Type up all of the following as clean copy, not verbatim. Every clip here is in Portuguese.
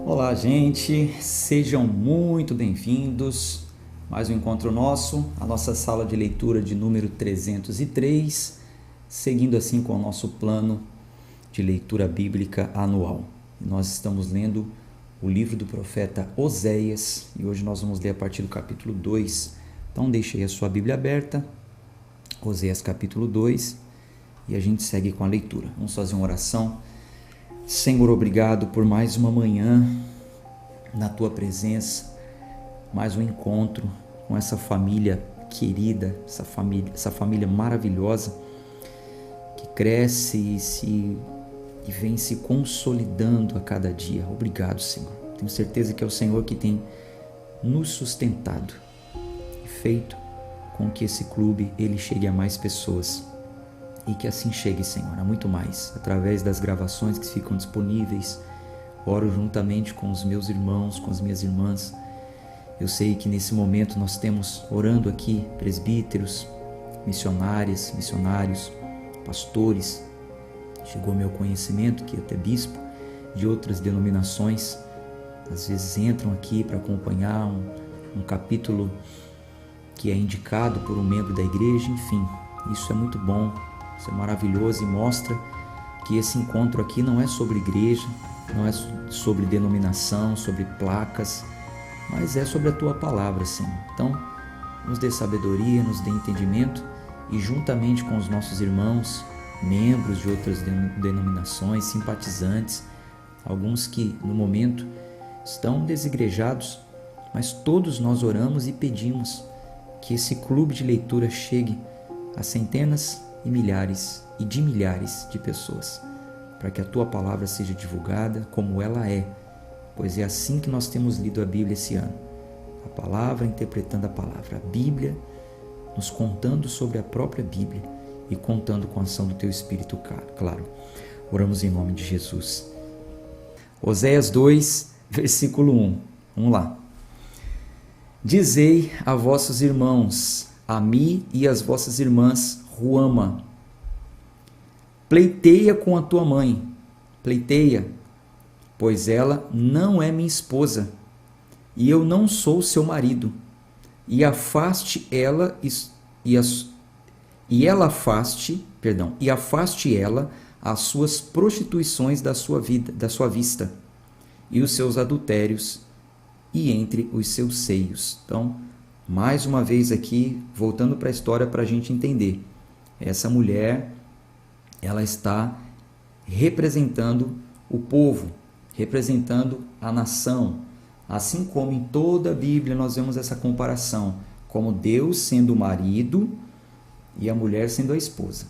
Olá, gente, sejam muito bem-vindos. Mais um encontro nosso, a nossa sala de leitura de número 303, seguindo assim com o nosso plano de leitura bíblica anual. Nós estamos lendo o livro do profeta Oséias e hoje nós vamos ler a partir do capítulo 2. Então, deixe aí a sua Bíblia aberta, Oséias capítulo 2, e a gente segue com a leitura. Vamos fazer uma oração. Senhor, obrigado por mais uma manhã na Tua presença, mais um encontro com essa família querida, essa família maravilhosa que cresce e vem se consolidando a cada dia. Obrigado, Senhor. Tenho certeza que é o Senhor que tem nos sustentado e feito com que esse clube ele chegue a mais pessoas. E que assim chegue, Senhor, a muito mais, através das gravações que ficam disponíveis. Oro juntamente com os meus irmãos, com as minhas irmãs. Eu sei que nesse momento nós temos orando aqui presbíteros, missionárias, missionários, pastores. Chegou ao meu conhecimento que até bispo de outras denominações às vezes entram aqui para acompanhar um capítulo que é indicado por um membro da igreja. Enfim, isso é muito bom. Isso é maravilhoso e mostra que esse encontro aqui não é sobre igreja, não é sobre denominação, sobre placas, mas é sobre a Tua palavra, Senhor. Então, nos dê sabedoria, nos dê entendimento e juntamente com os nossos irmãos, membros de outras denominações, simpatizantes, alguns que no momento estão desigrejados, mas todos nós oramos e pedimos que esse clube de leitura chegue a centenas e milhares e de milhares de pessoas, para que a Tua palavra seja divulgada como ela é, pois é assim que nós temos lido a Bíblia esse ano. A palavra interpretando a palavra, a Bíblia nos contando sobre a própria Bíblia e contando com a ação do Teu Espírito, claro. Oramos em nome de Jesus. Oséias 2, versículo 1. Vamos lá. Dizei a vossos irmãos, a mim e às vossas irmãs, Ruama, pleiteia com a tua mãe, pleiteia, pois ela não é minha esposa, e eu não sou seu marido, e afaste ela afaste ela as suas prostituições da sua vista, e os seus adultérios, e entre os seus seios. Então, mais uma vez aqui, voltando para a história para a gente entender. Essa mulher, ela está representando o povo, representando a nação. Assim como em toda a Bíblia nós vemos essa comparação, como Deus sendo o marido e a mulher sendo a esposa.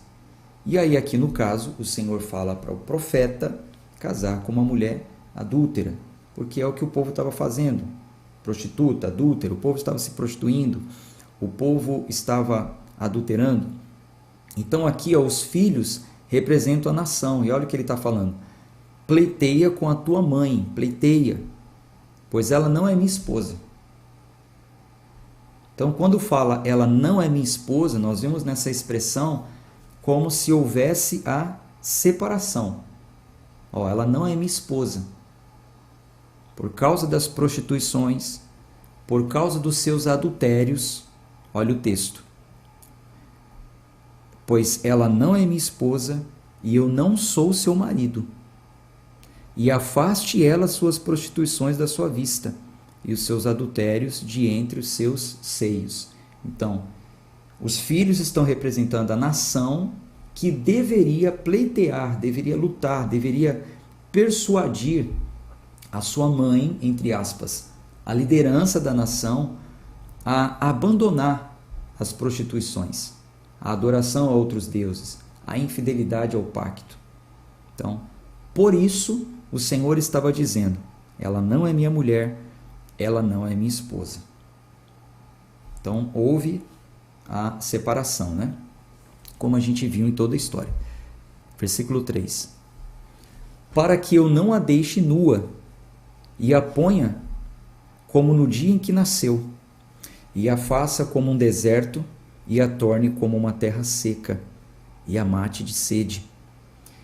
E aí aqui no caso, o Senhor fala para o profeta casar com uma mulher adúltera, porque é o que o povo estava fazendo. Prostituta, adúltera, o povo estava se prostituindo, o povo estava adulterando. Então aqui os filhos representam a nação, e olha o que ele está falando: pleiteia com a tua mãe, pleiteia, pois ela não é minha esposa. Então quando fala ela não é minha esposa, nós vemos nessa expressão como se houvesse a separação. Ela não é minha esposa. Por causa das prostituições, por causa dos seus adultérios, olha o texto. Pois ela não é minha esposa e eu não sou seu marido. E afaste ela as suas prostituições da sua vista e os seus adultérios de entre os seus seios. Então, os filhos estão representando a nação que deveria pleitear, deveria lutar, deveria persuadir a sua mãe, entre aspas, a liderança da nação, a abandonar as prostituições, a adoração a outros deuses, a infidelidade ao pacto. Então, por isso, o Senhor estava dizendo: ela não é minha mulher, ela não é minha esposa. Então, houve a separação, né? Como a gente viu em toda a história. Versículo 3. Para que eu não a deixe nua, e a ponha como no dia em que nasceu, e a faça como um deserto, e a torne como uma terra seca, e a mate de sede.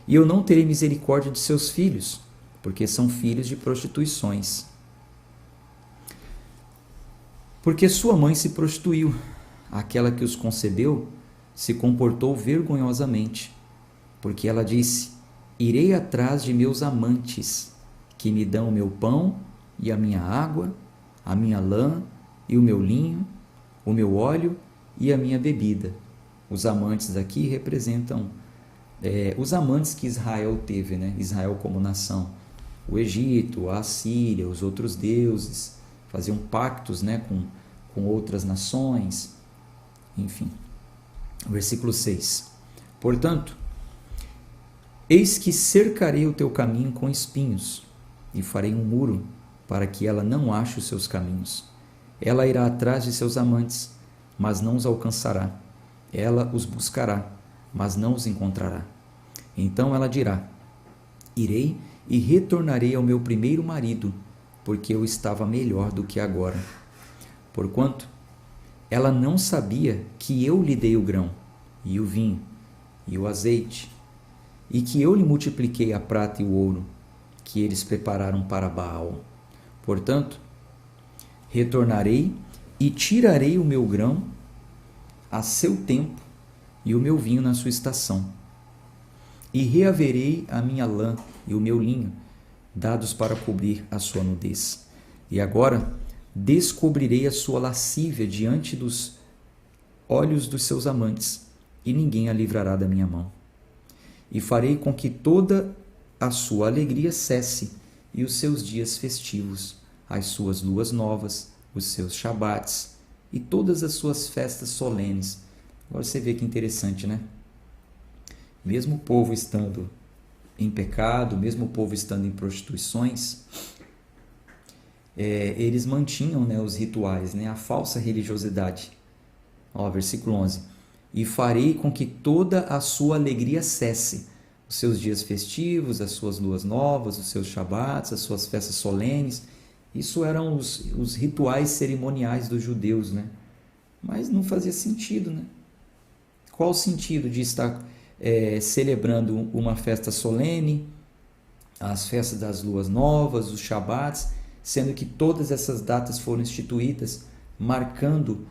E eu não terei misericórdia de seus filhos, porque são filhos de prostituições. Porque sua mãe se prostituiu, aquela que os concebeu se comportou vergonhosamente, porque ela disse: irei atrás de meus amantes, que me dão o meu pão e a minha água, a minha lã e o meu linho, o meu óleo e a minha bebida. Os amantes aqui representam os amantes que Israel teve, né? Israel como nação. O Egito, a Assíria, os outros deuses, faziam pactos, né, com outras nações, enfim. Versículo 6. Portanto, eis que cercarei o teu caminho com espinhos, e farei um muro para que ela não ache os seus caminhos. Ela irá atrás de seus amantes, mas não os alcançará. Ela os buscará, mas não os encontrará. Então ela dirá: irei e retornarei ao meu primeiro marido, porque eu estava melhor do que agora. Porquanto ela não sabia que eu lhe dei o grão, e o vinho, e o azeite, e que eu lhe multipliquei a prata e o ouro, que eles prepararam para Baal. Portanto, retornarei e tirarei o meu grão a seu tempo e o meu vinho na sua estação. E reaverei a minha lã e o meu linho, dados para cobrir a sua nudez. E agora descobrirei a sua lascívia diante dos olhos dos seus amantes, e ninguém a livrará da minha mão. E farei com que toda a sua alegria cesse, e os seus dias festivos, as suas luas novas, os seus shabates, e todas as suas festas solenes. Agora você vê que interessante, né? Mesmo o povo estando em pecado, mesmo o povo estando em prostituições, eles mantinham, né, os rituais, né, a falsa religiosidade. Ó, versículo 11. E farei com que toda a sua alegria cesse, os seus dias festivos, as suas luas novas, os seus shabates, as suas festas solenes. Isso eram os rituais cerimoniais dos judeus, né? Mas não fazia sentido, né? Qual o sentido de estar celebrando uma festa solene, as festas das luas novas, os shabates, sendo que todas essas datas foram instituídas, marcando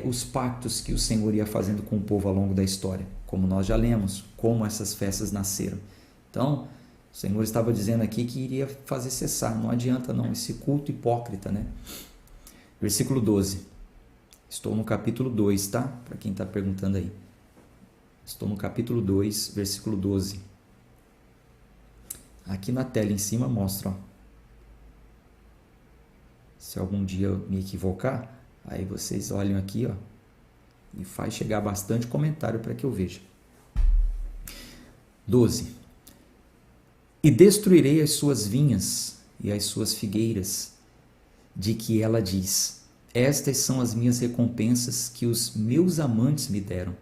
os pactos que o Senhor ia fazendo com o povo ao longo da história, como nós já lemos, como essas festas nasceram. Então, o Senhor estava dizendo aqui que iria fazer cessar, não adianta não, esse culto hipócrita, né? Versículo 12. Estou no capítulo 2, tá? Para quem está perguntando aí. Estou no capítulo 2, versículo 12. Aqui na tela em cima mostra, ó. Se algum dia eu me equivocar, aí vocês olham aqui, ó, e faz chegar bastante comentário para que eu veja. 12. E destruirei as suas vinhas e as suas figueiras, de que ela diz: estas são as minhas recompensas que os meus amantes me deram.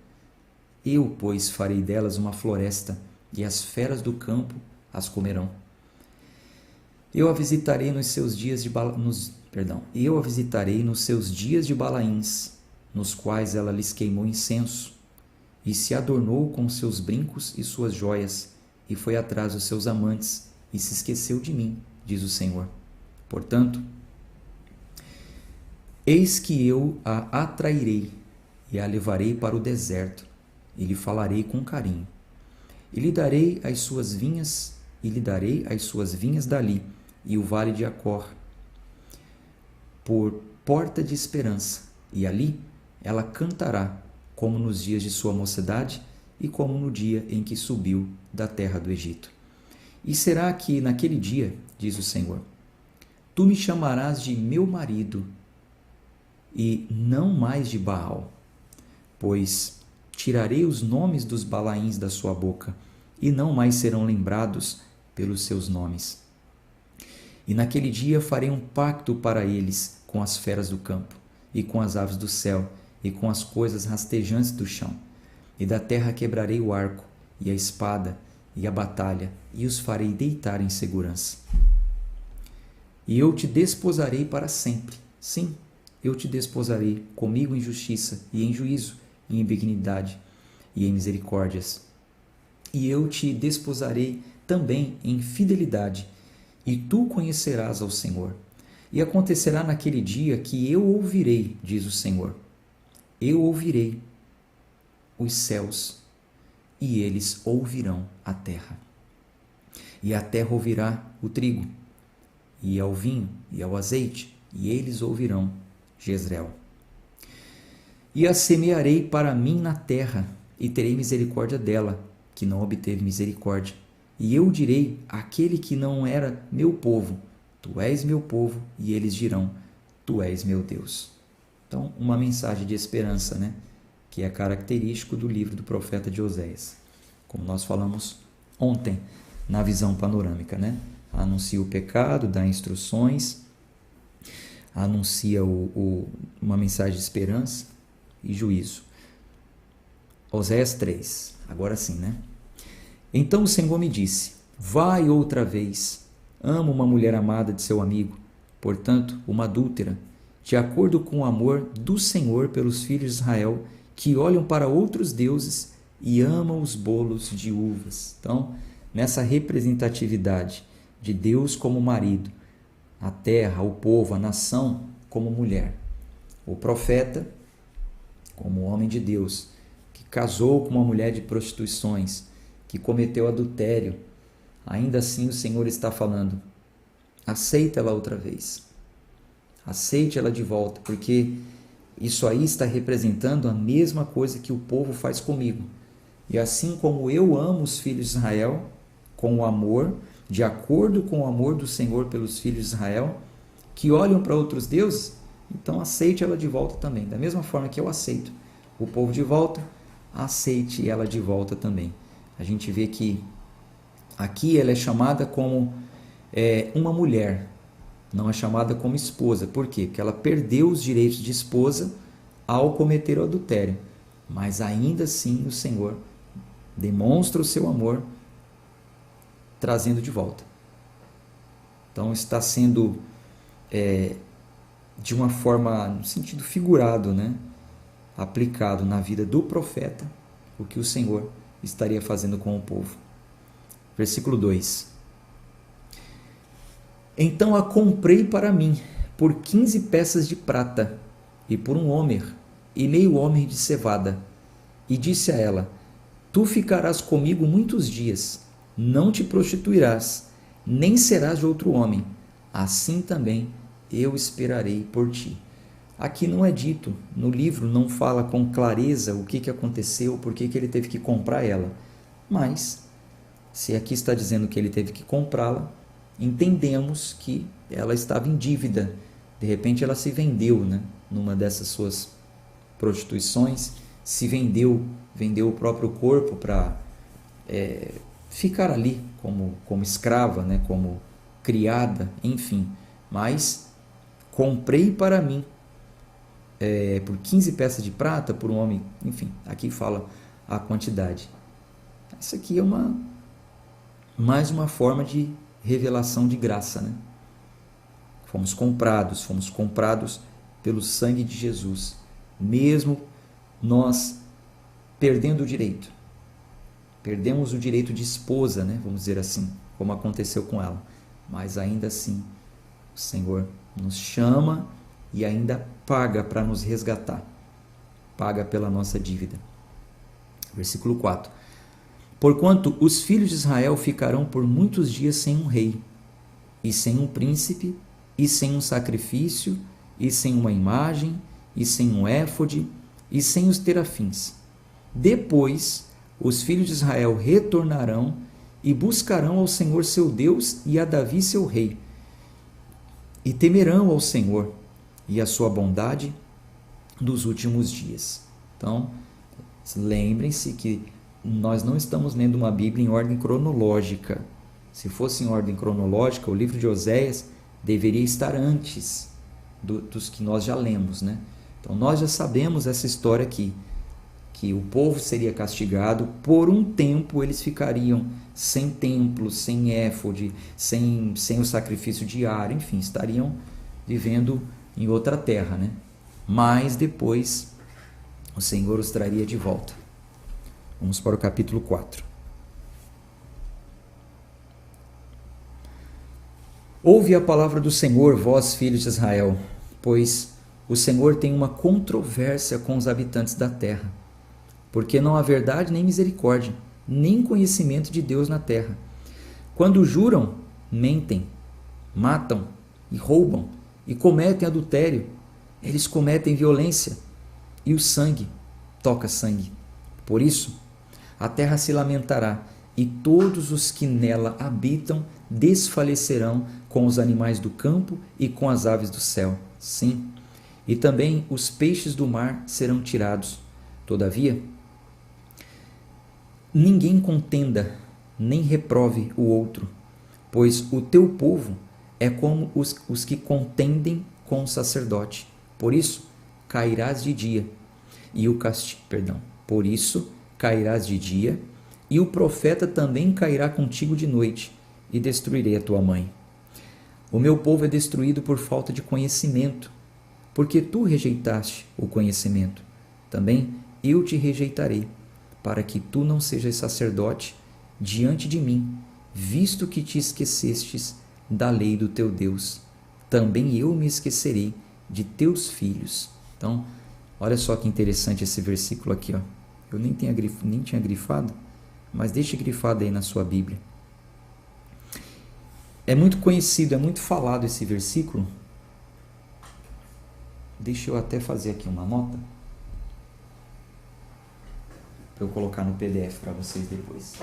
Eu, pois, farei delas uma floresta, e as feras do campo as comerão. Eu a visitarei nos seus dias de eu a visitarei nos seus dias de Balaíns, nos quais ela lhes queimou incenso, e se adornou com seus brincos e suas joias, e foi atrás dos seus amantes, e se esqueceu de mim, diz o Senhor. Portanto, eis que eu a atrairei, e a levarei para o deserto, e lhe falarei com carinho. E lhe darei as suas vinhas, dali, e o vale de Acor, por porta de esperança, e ali ela cantará, como nos dias de sua mocidade, e como no dia em que subiu da terra do Egito. E será que naquele dia, diz o Senhor, tu me chamarás de meu marido, e não mais de Baal, pois tirarei os nomes dos Balaíns da sua boca, e não mais serão lembrados pelos seus nomes. E naquele dia farei um pacto para eles com as feras do campo, e com as aves do céu, e com as coisas rastejantes do chão. E da terra quebrarei o arco, e a espada, e a batalha, e os farei deitar em segurança. E eu te desposarei para sempre. Sim, eu te desposarei comigo em justiça, e em juízo, e em benignidade, e em misericórdias. E eu te desposarei também em fidelidade, e tu conhecerás ao Senhor. E acontecerá naquele dia que eu ouvirei, diz o Senhor. Eu ouvirei os céus, e eles ouvirão a terra. E a terra ouvirá o trigo, e ao vinho, e ao azeite, e eles ouvirão Jezreel. E a semearei para mim na terra, e terei misericórdia dela, que não obteve misericórdia. E eu direi àquele que não era meu povo, tu és meu povo, e eles dirão, tu és meu Deus. Então, uma mensagem de esperança, né? Que é característico do livro do profeta de Oséias. Como nós falamos ontem, na visão panorâmica, né? Anuncia o pecado, dá instruções, anuncia uma mensagem de esperança e juízo. Oséias 3, agora sim, né? Então o Senhor me disse, vai outra vez, ama uma mulher amada de seu amigo, portanto, uma adúltera, de acordo com o amor do Senhor pelos filhos de Israel, que olham para outros deuses e amam os bolos de uvas. Então, nessa representatividade de Deus como marido, a terra, o povo, a nação como mulher, o profeta como homem de Deus, que casou com uma mulher de prostituições, que cometeu adultério, ainda assim o Senhor está falando, aceita ela outra vez, aceite ela de volta, porque isso aí está representando a mesma coisa que o povo faz comigo. E assim como eu amo os filhos de Israel, com o amor, de acordo com o amor do Senhor pelos filhos de Israel, que olham para outros deuses, então aceite ela de volta também. Da mesma forma que eu aceito o povo de volta, aceite ela de volta também. A gente vê que aqui ela é chamada como uma mulher, não é chamada como esposa. Por quê? Porque ela perdeu os direitos de esposa ao cometer o adultério. Mas ainda assim o Senhor demonstra o seu amor trazendo de volta. Então está sendo de uma forma, no sentido figurado, né? Aplicado na vida do profeta o que o Senhor estaria fazendo com o povo. Versículo 2. Então a comprei para mim por 15 peças de prata e por um homer e meio homer de cevada. E disse a ela, tu ficarás comigo muitos dias, não te prostituirás, nem serás de outro homem. Assim também eu esperarei por ti. Aqui não é dito, no livro não fala com clareza o que aconteceu, por que ele teve que comprar ela. Mas, se aqui está dizendo que ele teve que comprá-la, entendemos que ela estava em dívida. De repente ela se vendeu, né? Numa dessas suas prostituições, se vendeu o próprio corpo para ficar ali como escrava, né? Como criada, enfim. Mas comprei para mim por 15 peças de prata, por um homem, enfim, aqui fala a quantidade. Isso aqui é mais uma forma de revelação de graça, né? Fomos comprados pelo sangue de Jesus, mesmo nós perdendo o direito. Perdemos o direito de esposa, né? Vamos dizer assim, como aconteceu com ela. Mas ainda assim, o Senhor nos chama e ainda paga para nos resgatar. Paga pela nossa dívida. Versículo 4. Porquanto os filhos de Israel ficarão por muitos dias sem um rei, e sem um príncipe, e sem um sacrifício, e sem uma imagem, e sem um éfode, e sem os terafins. Depois, os filhos de Israel retornarão e buscarão ao Senhor seu Deus e a Davi seu rei, e temerão ao Senhor e a sua bondade dos últimos dias. Então, lembrem-se que nós não estamos lendo uma Bíblia em ordem cronológica. Se fosse em ordem cronológica, o livro de Oséias deveria estar antes dos que nós já lemos, né? Então, nós já sabemos essa história aqui, que o povo seria castigado, por um tempo eles ficariam sem templo, sem éfode, sem o sacrifício diário, enfim, estariam vivendo em outra terra, né? Mas depois o Senhor os traria de volta. Vamos para o capítulo 4. Ouve a palavra do Senhor, vós filhos de Israel, pois o Senhor tem uma controvérsia com os habitantes da terra, porque não há verdade nem misericórdia, nem conhecimento de Deus na terra. Quando juram, mentem, matam e roubam e cometem adultério. Eles cometem violência e o sangue toca sangue. Por isso, a terra se lamentará e todos os que nela habitam desfalecerão com os animais do campo e com as aves do céu. Sim, e também os peixes do mar serão tirados. Todavia, ninguém contenda, nem reprove o outro, pois o teu povo é como os que contendem com o sacerdote. Por isso, cairás de dia, e o castigo, por isso cairás de dia, e o profeta também cairá contigo de noite, e destruirei a tua mãe. O meu povo é destruído por falta de conhecimento, porque tu rejeitaste o conhecimento. Também eu te rejeitarei, para que tu não sejas sacerdote diante de mim, visto que te esquecestes da lei do teu Deus. Também eu me esquecerei de teus filhos. Então, olha só que interessante esse versículo aqui, ó. Eu nem tinha grifado, mas deixe grifado aí na sua Bíblia. É muito conhecido, é muito falado esse versículo. Deixa eu até fazer aqui uma nota para eu colocar no PDF para vocês depois.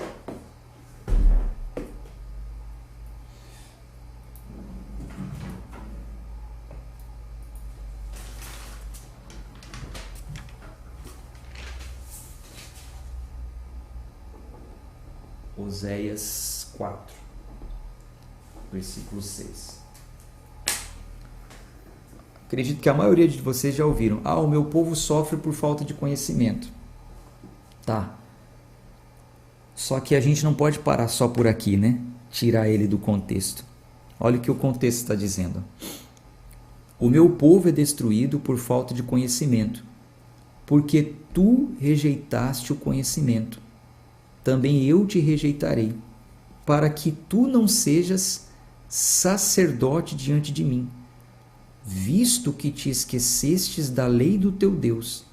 Oséias 4, versículo 6. Acredito que a maioria de vocês já ouviram. O meu povo sofre por falta de conhecimento. Tá. Só que a gente não pode parar só por aqui, né? Tirar ele do contexto. Olha o que o contexto está dizendo. O meu povo é destruído por falta de conhecimento, porque tu rejeitaste o conhecimento. Também eu te rejeitarei, para que tu não sejas sacerdote diante de mim, visto que te esquecestes da lei do teu Deus,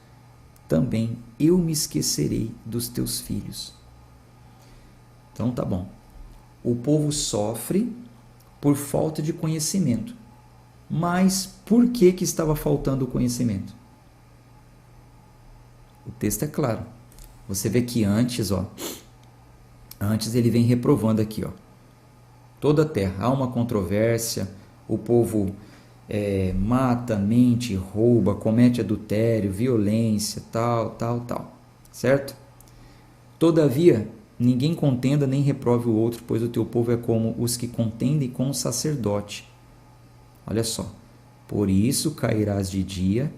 também eu me esquecerei dos teus filhos. Então tá bom. O povo sofre por falta de conhecimento. Mas por que estava faltando o conhecimento? O texto é claro. Você vê que antes ele vem reprovando aqui, toda a terra, há uma controvérsia, o povo mata, mente, rouba, comete adultério, violência, tal, certo? Todavia, ninguém contenda nem reprove o outro, pois o teu povo é como os que contendem com o sacerdote. Olha só, por isso cairás de dia,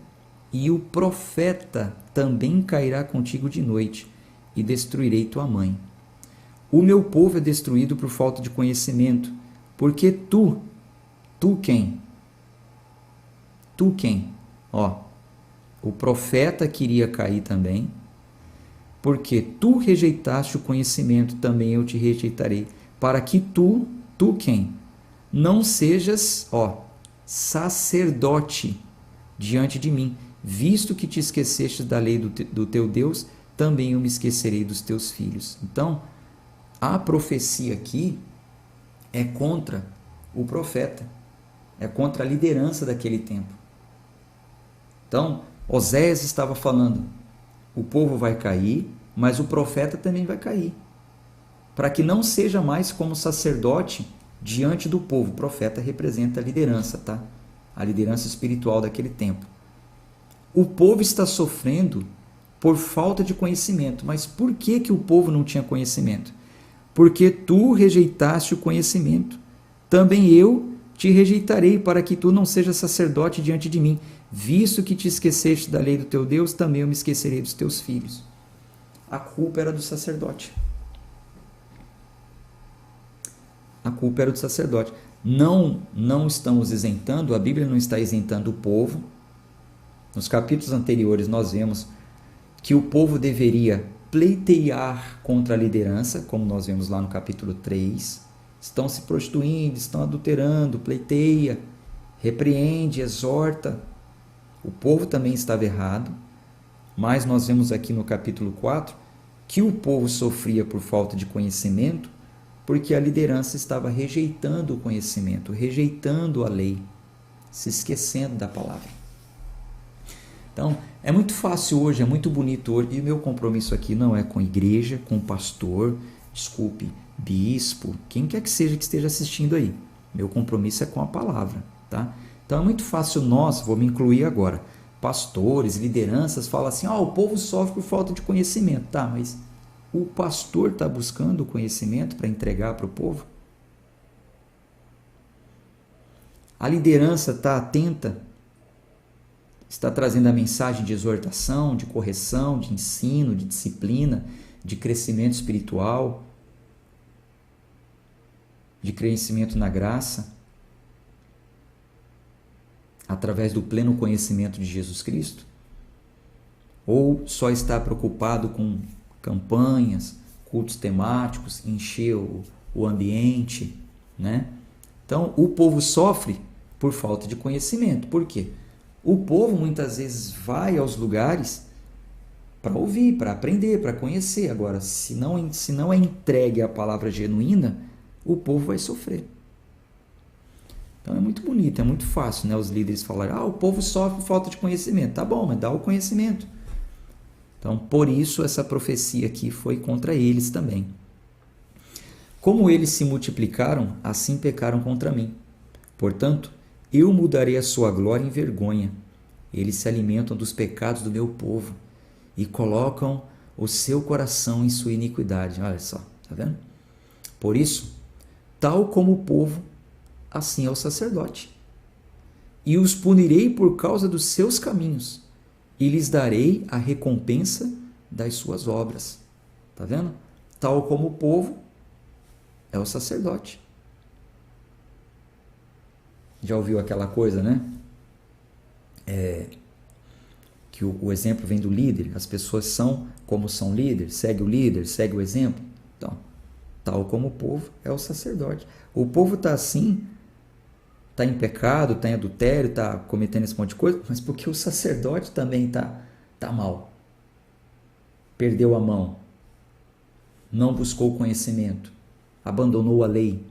e o profeta também cairá contigo de noite, e destruirei tua mãe. O meu povo é destruído por falta de conhecimento, porque tu quem? Tu quem? O profeta queria cair também, porque tu rejeitaste o conhecimento, também eu te rejeitarei, para que tu quem? Não sejas, sacerdote diante de mim, visto que te esqueceste da lei do teu Deus, também eu me esquecerei dos teus filhos. Então, a profecia aqui é contra o profeta, é contra a liderança daquele tempo. Então, Oséias estava falando, o povo vai cair, mas o profeta também vai cair, para que não seja mais como sacerdote diante do povo. O profeta representa a liderança, tá? A liderança espiritual daquele tempo. O povo está sofrendo por falta de conhecimento. Mas por que o povo não tinha conhecimento? Porque tu rejeitaste o conhecimento. Também eu te rejeitarei, para que tu não sejas sacerdote diante de mim. Visto que te esqueceste da lei do teu Deus, também eu me esquecerei dos teus filhos. A culpa era do sacerdote. A culpa era do sacerdote. Não estamos isentando, a Bíblia não está isentando o povo. Nos capítulos anteriores nós vemos que o povo deveria pleitear contra a liderança, como nós vemos lá no capítulo 3, estão se prostituindo, estão adulterando, pleiteia, repreende, exorta. O povo também estava errado, mas nós vemos aqui no capítulo 4 que o povo sofria por falta de conhecimento, porque a liderança estava rejeitando o conhecimento, rejeitando a lei, se esquecendo da palavra. Então, é muito fácil hoje, é muito bonito hoje, e o meu compromisso aqui não é com igreja, com pastor, desculpe, bispo, quem quer que seja que esteja assistindo aí. Meu compromisso é com a palavra, tá? Então é muito fácil nós, vou me incluir agora, pastores, lideranças, falam assim, o povo sofre por falta de conhecimento. Tá, mas o pastor está buscando o conhecimento para entregar para o povo? A liderança está atenta? Está trazendo a mensagem de exortação, de correção, de ensino, de disciplina, de crescimento espiritual, de crescimento na graça, através do pleno conhecimento de Jesus Cristo? Ou só está preocupado com campanhas, cultos temáticos, encher o ambiente, né? Então, o povo sofre por falta de conhecimento. Por quê? O povo muitas vezes vai aos lugares para ouvir, para aprender, para conhecer. Agora, se não é entregue a palavra genuína, o povo vai sofrer. Então é muito bonito, é muito fácil, né, os líderes falarem, o povo sofre por falta de conhecimento. Tá bom, mas dá o conhecimento. Então, por isso essa profecia aqui foi contra eles também. Como eles se multiplicaram, assim pecaram contra mim. Portanto, eu mudarei a sua glória em vergonha. Eles se alimentam dos pecados do meu povo e colocam o seu coração em sua iniquidade. Olha só, tá vendo? Por isso, tal como o povo, assim é o sacerdote. E os punirei por causa dos seus caminhos, e lhes darei a recompensa das suas obras. Tá vendo? Tal como o povo é o sacerdote. Já ouviu aquela coisa, né? Que o exemplo vem do líder. As pessoas são como são líderes. Segue o líder, segue o exemplo. Então, tal como o povo é o sacerdote. O povo está assim, está em pecado, está em adultério, está cometendo esse monte de coisa, mas porque o sacerdote também tá mal. Perdeu a mão. Não buscou conhecimento. Abandonou a lei.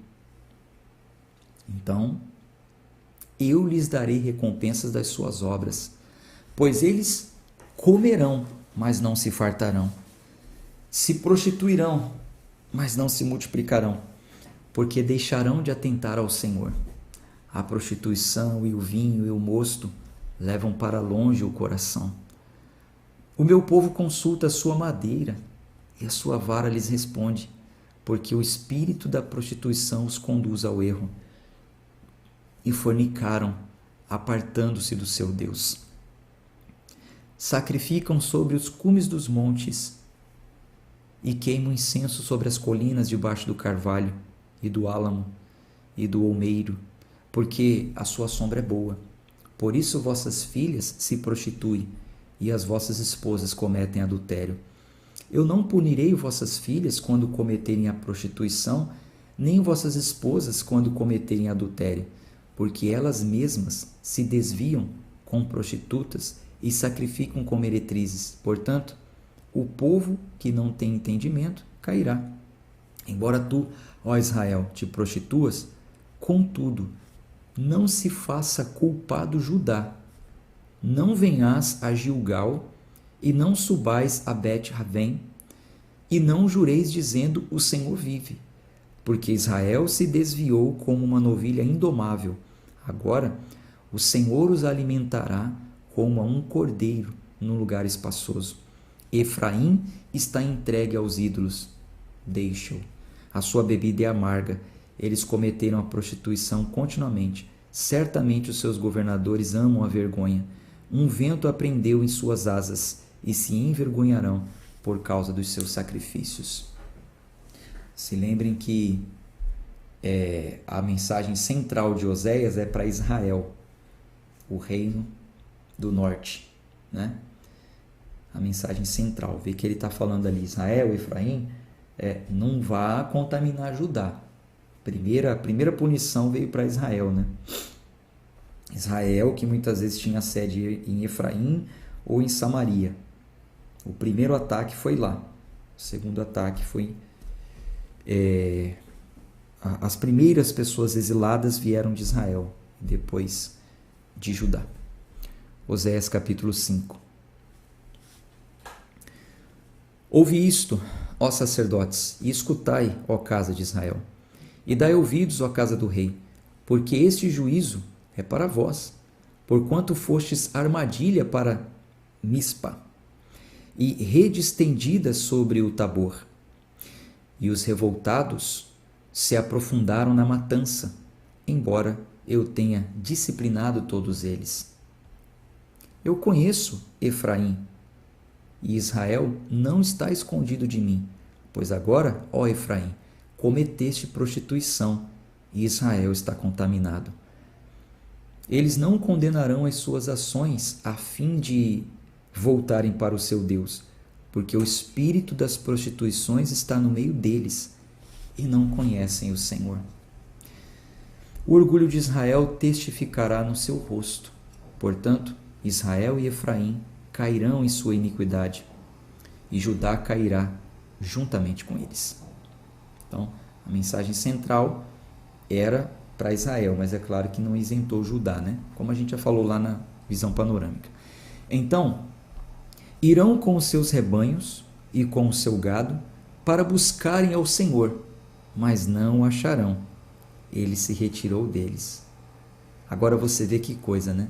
Então, eu lhes darei recompensas das suas obras, pois eles comerão, mas não se fartarão. Se prostituirão, mas não se multiplicarão, porque deixarão de atentar ao Senhor. A prostituição e o vinho e o mosto levam para longe o coração. O meu povo consulta a sua madeira, e a sua vara lhes responde, porque o espírito da prostituição os conduz ao erro. E fornicaram, apartando-se do seu Deus. Sacrificam sobre os cumes dos montes e queimam incenso sobre as colinas debaixo do carvalho e do álamo e do olmeiro, porque a sua sombra é boa. Por isso vossas filhas se prostituem e as vossas esposas cometem adultério. Eu não punirei vossas filhas quando cometerem a prostituição, nem vossas esposas quando cometerem adultério, porque elas mesmas se desviam com prostitutas e sacrificam com meretrizes. Portanto, o povo que não tem entendimento cairá. Embora tu, ó Israel, te prostituas, contudo, não se faça culpado Judá. Não venhas a Gilgal e não subais a Bet-Raven e não jureis dizendo o Senhor vive. Porque Israel se desviou como uma novilha indomável. Agora, o Senhor os alimentará como a um cordeiro num lugar espaçoso. Efraim está entregue aos ídolos. Deixa-o. A sua bebida é amarga. Eles cometeram a prostituição continuamente. Certamente os seus governadores amam a vergonha. Um vento aprendeu em suas asas e se envergonharão por causa dos seus sacrifícios. Se lembrem que a mensagem central de Oséias é para Israel, o reino do norte, né? A mensagem central, vê que ele está falando ali, Israel, Efraim, não vá contaminar Judá, A primeira punição veio para Israel, né? Israel, que muitas vezes tinha sede em Efraim ou em Samaria. O primeiro ataque foi lá. O segundo ataque foi... As primeiras pessoas exiladas vieram de Israel, depois de Judá. Oséias capítulo 5. Ouve isto, ó sacerdotes, e escutai, ó casa de Israel, e dai ouvidos, ó casa do rei, porque este juízo é para vós, porquanto fostes armadilha para Mispa, e rede estendida sobre o Tabor. E os revoltados se aprofundaram na matança, embora eu tenha disciplinado todos eles. Eu conheço Efraim, e Israel não está escondido de mim, pois agora, ó Efraim, cometeste prostituição, e Israel está contaminado. Eles não condenarão as suas ações a fim de voltarem para o seu Deus, porque o espírito das prostituições está no meio deles e não conhecem o Senhor. O orgulho de Israel testificará no seu rosto. Portanto, Israel e Efraim cairão em sua iniquidade, e Judá cairá juntamente com eles. Então, a mensagem central era para Israel, mas é claro que não isentou Judá, né? Como a gente já falou lá na visão panorâmica. Então, irão com os seus rebanhos e com o seu gado para buscarem ao Senhor, mas não o acharão. Ele se retirou deles. Agora você vê que coisa, né?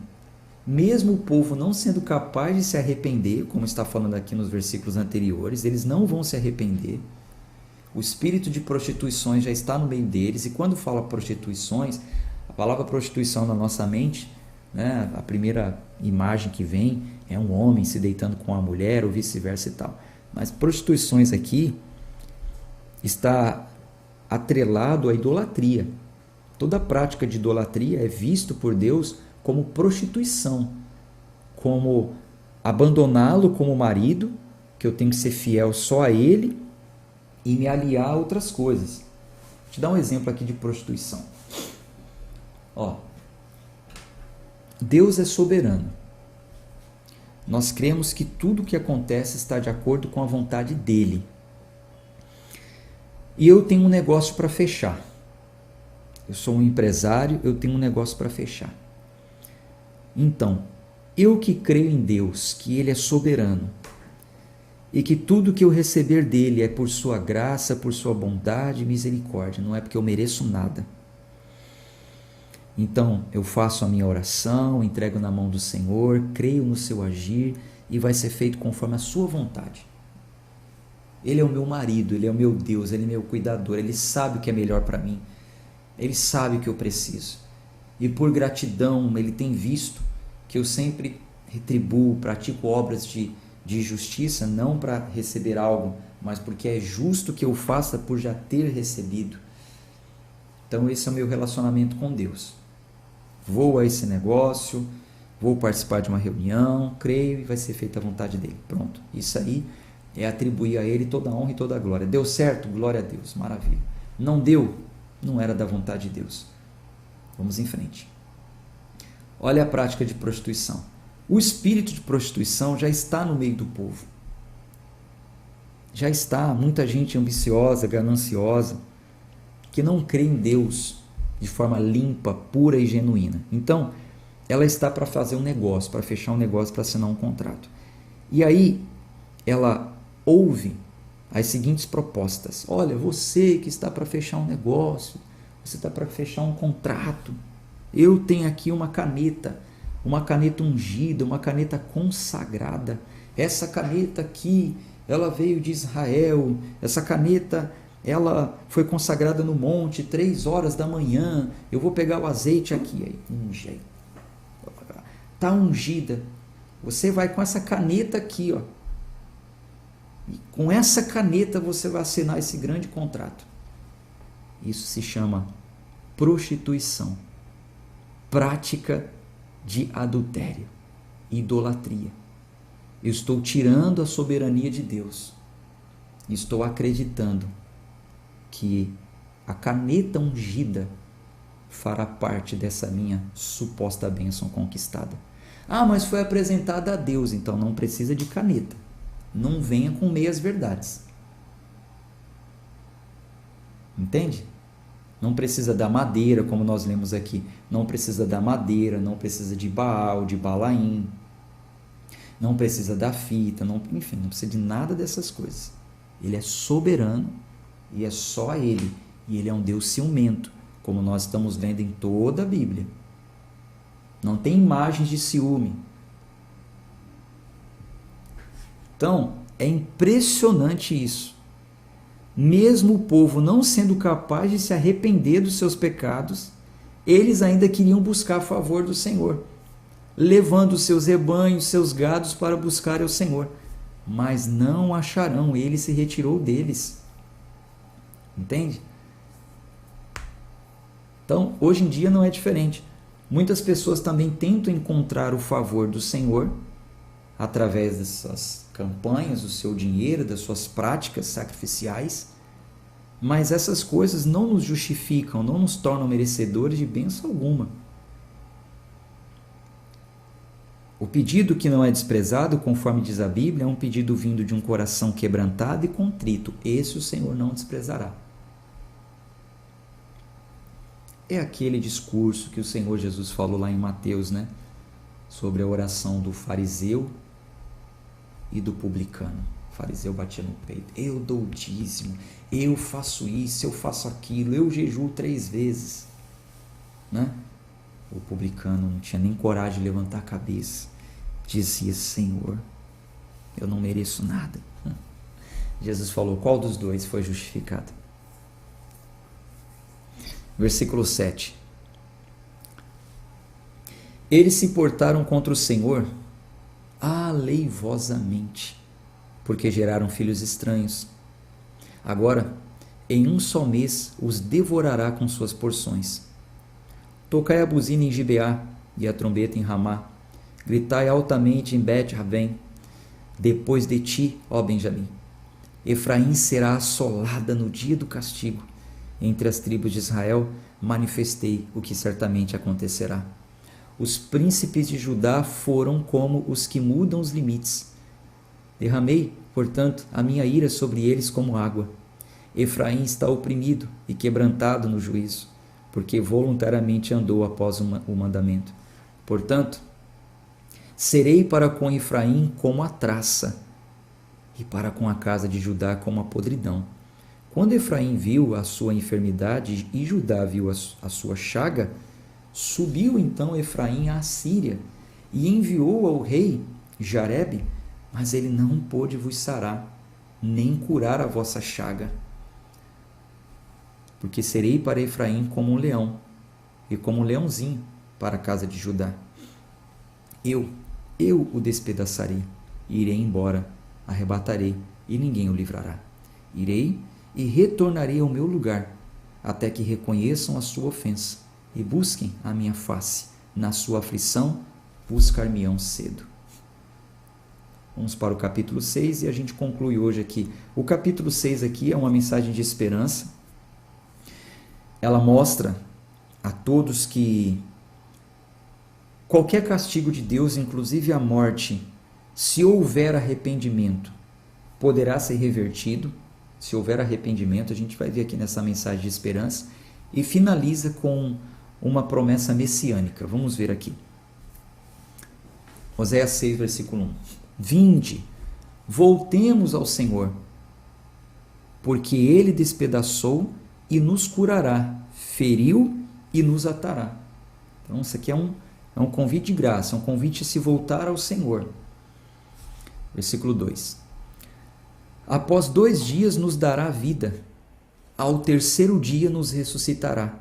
Mesmo o povo não sendo capaz de se arrepender, como está falando aqui nos versículos anteriores, eles não vão se arrepender. O espírito de prostituições já está no meio deles, e quando fala prostituições, a palavra prostituição na nossa mente, né, a primeira imagem que vem é um homem se deitando com uma mulher ou vice-versa e tal. Mas prostituições aqui está atrelado à idolatria. Toda prática de idolatria é visto por Deus como prostituição, como abandoná-lo como marido, que eu tenho que ser fiel só a ele e me aliar a outras coisas. Vou te dar um exemplo aqui de prostituição. Deus é soberano. Nós cremos que tudo o que acontece está de acordo com a vontade dele. E eu tenho um negócio para fechar. Eu sou um empresário, eu tenho um negócio para fechar. Então, eu que creio em Deus, que Ele é soberano, e que tudo que eu receber dele é por sua graça, por sua bondade e misericórdia, não é porque eu mereço nada. Então, eu faço a minha oração, entrego na mão do Senhor, creio no seu agir e vai ser feito conforme a sua vontade. Ele é o meu marido, Ele é o meu Deus, Ele é meu cuidador, Ele sabe o que é melhor para mim, Ele sabe o que eu preciso. E por gratidão, Ele tem visto que eu sempre retribuo, pratico obras de justiça, não para receber algo, mas porque é justo que eu faça por já ter recebido. Então esse é o meu relacionamento com Deus. Vou a esse negócio, vou participar de uma reunião, creio e vai ser feita a vontade dele. Pronto. Isso aí é atribuir a ele toda a honra e toda a glória. Deu certo? Glória a Deus. Maravilha. Não deu? Não era da vontade de Deus. Vamos em frente. Olha a prática de prostituição. O espírito de prostituição já está no meio do povo. Já está muita gente ambiciosa, gananciosa, que não crê em Deus de forma limpa, pura e genuína. Então, ela está para fazer um negócio, para fechar um negócio, para assinar um contrato. E aí, ela ouve as seguintes propostas. Olha, você que está para fechar um negócio, você está para fechar um contrato, eu tenho aqui uma caneta ungida, uma caneta consagrada. Essa caneta aqui, ela veio de Israel. Essa caneta, ela foi consagrada no monte, 3 horas da manhã. Eu vou pegar o azeite aqui, aí unge. Está ungida. Você vai com essa caneta aqui, ó. E com essa caneta você vai assinar esse grande contrato. Isso se chama prostituição. Prática de adultério, idolatria. Eu estou tirando a soberania de Deus. Estou acreditando que a caneta ungida fará parte dessa minha suposta bênção conquistada. Ah, mas foi apresentada a Deus, então não precisa de caneta. Não venha com meias verdades. Entende? Não precisa da madeira, como nós lemos aqui. Não precisa da madeira, não precisa de Baal, de Balaim. Não precisa da fita, enfim, não precisa de nada dessas coisas. Ele é soberano e é só Ele. E Ele é um Deus ciumento, como nós estamos vendo em toda a Bíblia. Não tem imagens de ciúme. Então, é impressionante isso. Mesmo o povo não sendo capaz de se arrepender dos seus pecados, eles ainda queriam buscar a favor do Senhor, levando seus rebanhos, seus gados para buscar ao Senhor. Mas não acharão, ele se retirou deles. Entende? Então, hoje em dia não é diferente. Muitas pessoas também tentam encontrar o favor do Senhor através dessas campanhas, do seu dinheiro, das suas práticas sacrificiais, mas essas coisas não nos justificam, não nos tornam merecedores de bênção alguma. O pedido que não é desprezado, conforme diz a Bíblia, é um pedido vindo de um coração quebrantado e contrito. Esse o Senhor não desprezará. É aquele discurso que o Senhor Jesus falou lá em Mateus, né? Sobre a oração do fariseu e do publicano. O fariseu batia no peito. Eu dou o dízimo, eu faço isso, eu faço aquilo, eu jejuo 3 vezes. Né? O publicano não tinha nem coragem de levantar a cabeça. Dizia, Senhor, eu não mereço nada. Jesus falou, qual dos dois foi justificado? Versículo 7. Eles se portaram contra o Senhor aleivosamente, porque geraram filhos estranhos. Agora, em um só mês, os devorará com suas porções. Tocai a buzina em Gibeá e a trombeta em Ramá. Gritai altamente em Bet-Raven. Depois de ti, ó Benjamim, Efraim será assolada no dia do castigo. Entre as tribos de Israel manifestei o que certamente acontecerá. Os príncipes de Judá foram como os que mudam os limites. Derramei, portanto, a minha ira sobre eles como água. Efraim está oprimido e quebrantado no juízo, porque voluntariamente andou após o mandamento. Portanto, serei para com Efraim como a traça, e para com a casa de Judá como a podridão. Quando Efraim viu a sua enfermidade e Judá viu a sua chaga, subiu então Efraim à Síria e enviou ao rei Jarebe, mas ele não pôde vos sarar, nem curar a vossa chaga. Porque serei para Efraim como um leão, e como um leãozinho para a casa de Judá. Eu o despedaçarei, irei embora, arrebatarei, e ninguém o livrará. Irei e retornarei ao meu lugar, até que reconheçam a sua ofensa, e busquem a minha face. Na sua aflição, buscar-me-ão cedo. Vamos para o capítulo 6 e a gente conclui hoje aqui. O capítulo 6 aqui é uma mensagem de esperança. Ela mostra a todos que qualquer castigo de Deus, inclusive a morte, se houver arrependimento, poderá ser revertido. Se houver arrependimento, a gente vai ver aqui nessa mensagem de esperança, e finaliza com uma promessa messiânica. Vamos ver aqui. Oséias 6, versículo 1. Vinde, voltemos ao Senhor, porque Ele despedaçou e nos curará, feriu e nos atará. Então, isso aqui é um convite de graça, é um convite a se voltar ao Senhor. Versículo 2. Após 2 dias nos dará vida, ao 3º dia nos ressuscitará,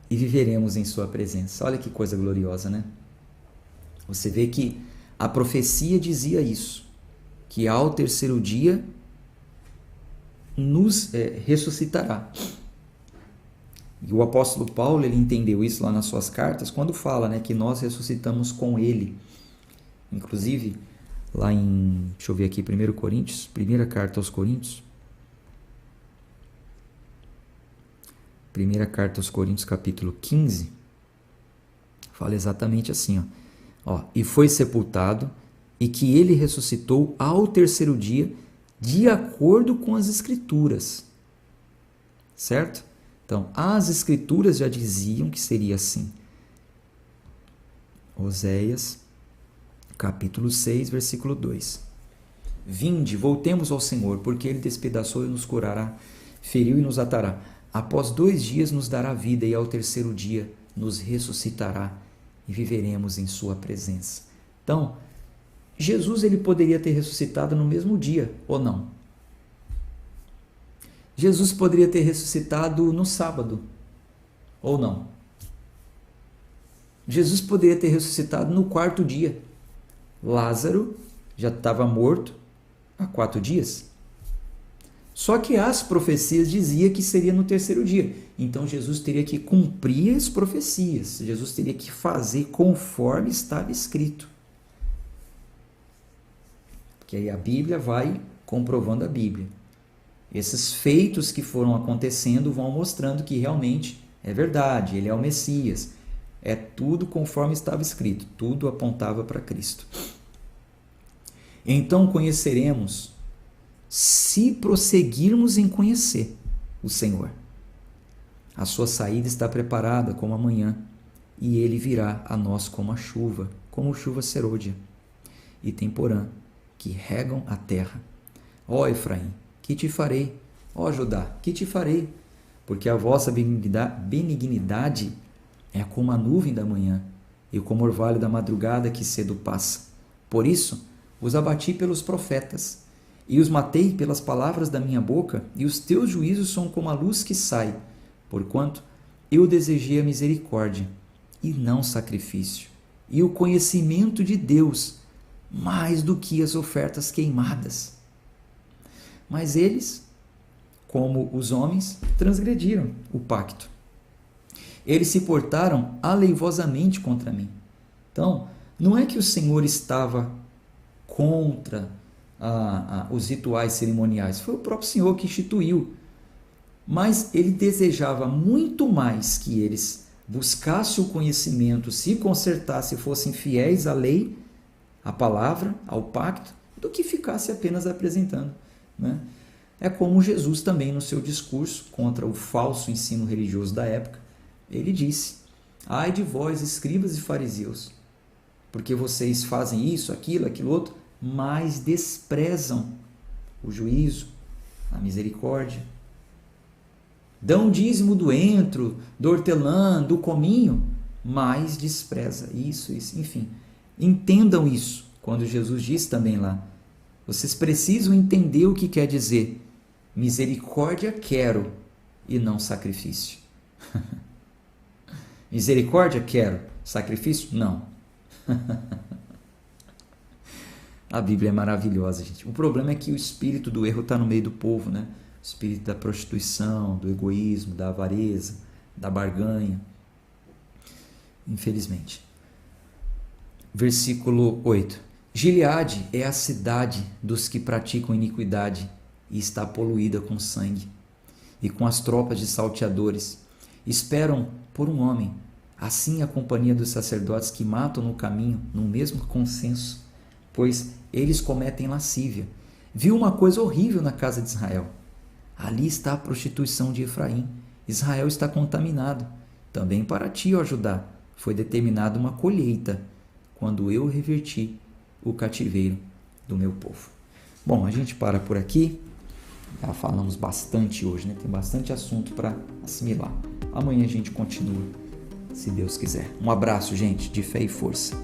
e viveremos em sua presença. Olha que coisa gloriosa, né? Você vê que a profecia dizia isso, que ao 3º dia nos ressuscitará. E o apóstolo Paulo, ele entendeu isso lá nas suas cartas, quando fala, né, que nós ressuscitamos com ele. Inclusive, lá em, deixa eu ver aqui, 1 Coríntios, primeira carta aos Coríntios, Primeira carta aos Coríntios, capítulo 15, fala exatamente assim, e foi sepultado e que ele ressuscitou ao terceiro dia, de acordo com as Escrituras. Certo? Então, as Escrituras já diziam que seria assim. Oséias, capítulo 6, versículo 2. Vinde, voltemos ao Senhor, porque Ele despedaçou e nos curará, feriu e nos atará. Após 2 dias nos dará vida, e ao terceiro dia nos ressuscitará, e viveremos em sua presença. Então, Jesus ele poderia ter ressuscitado no mesmo dia, ou não? Jesus poderia ter ressuscitado no sábado, ou não? Jesus poderia ter ressuscitado no 4º dia. Lázaro já estava morto há 4 dias. Só que as profecias diziam que seria no terceiro dia. Então Jesus teria que cumprir as profecias. Jesus teria que fazer conforme estava escrito. Porque aí a Bíblia vai comprovando a Bíblia. Esses feitos que foram acontecendo vão mostrando que realmente é verdade, ele é o Messias. É tudo conforme estava escrito, tudo apontava para Cristo. Então conheceremos, se prosseguirmos em conhecer o Senhor. A sua saída está preparada como a manhã, e ele virá a nós como a chuva, como chuva serôdia e temporã, que regam a terra. Ó Efraim, que te farei? Ó Judá, que te farei? Porque a vossa benignidade é como a nuvem da manhã, e como o orvalho da madrugada que cedo passa. Por isso, os abati pelos profetas, e os matei pelas palavras da minha boca, e os teus juízos são como a luz que sai, porquanto eu desejei a misericórdia, e não sacrifício, e o conhecimento de Deus, mais do que as ofertas queimadas. Mas eles, como os homens, transgrediram o pacto. Eles se portaram aleivosamente contra mim. Então, não é que o Senhor estava contra os rituais cerimoniais, foi o próprio Senhor que instituiu. Mas ele desejava muito mais que eles buscassem o conhecimento, se consertassem, fossem fiéis à lei, à palavra, ao pacto, do que ficasse apenas apresentando, né? É como Jesus também no seu discurso contra o falso ensino religioso da época, ele disse: ai de vós, escribas e fariseus, porque vocês fazem isso, aquilo outro, mas desprezam o juízo, a misericórdia. Dão dízimo do entro, do hortelã, do cominho, mas despreza isso, enfim. Entendam isso, quando Jesus disse também lá, vocês precisam entender o que quer dizer misericórdia quero e não sacrifício. Misericórdia quero, sacrifício não. A Bíblia é maravilhosa, gente. O problema é que o espírito do erro está no meio do povo, né? O espírito da prostituição, do egoísmo, da avareza, da barganha. Infelizmente. Versículo 8. Gileade é a cidade dos que praticam iniquidade e está poluída com sangue e com as tropas de salteadores. Esperam por um homem. Assim a companhia dos sacerdotes que matam no caminho, no mesmo consenso, pois eles cometem lascívia. Viu uma coisa horrível na casa de Israel. Ali está a prostituição de Efraim. Israel está contaminado. Também para ti, ó Judá, foi determinada uma colheita, quando eu reverti o cativeiro do meu povo. Bom, a gente para por aqui. Já falamos bastante hoje, né? Tem bastante assunto para assimilar. Amanhã a gente continua, se Deus quiser. Um abraço, gente, de fé e força.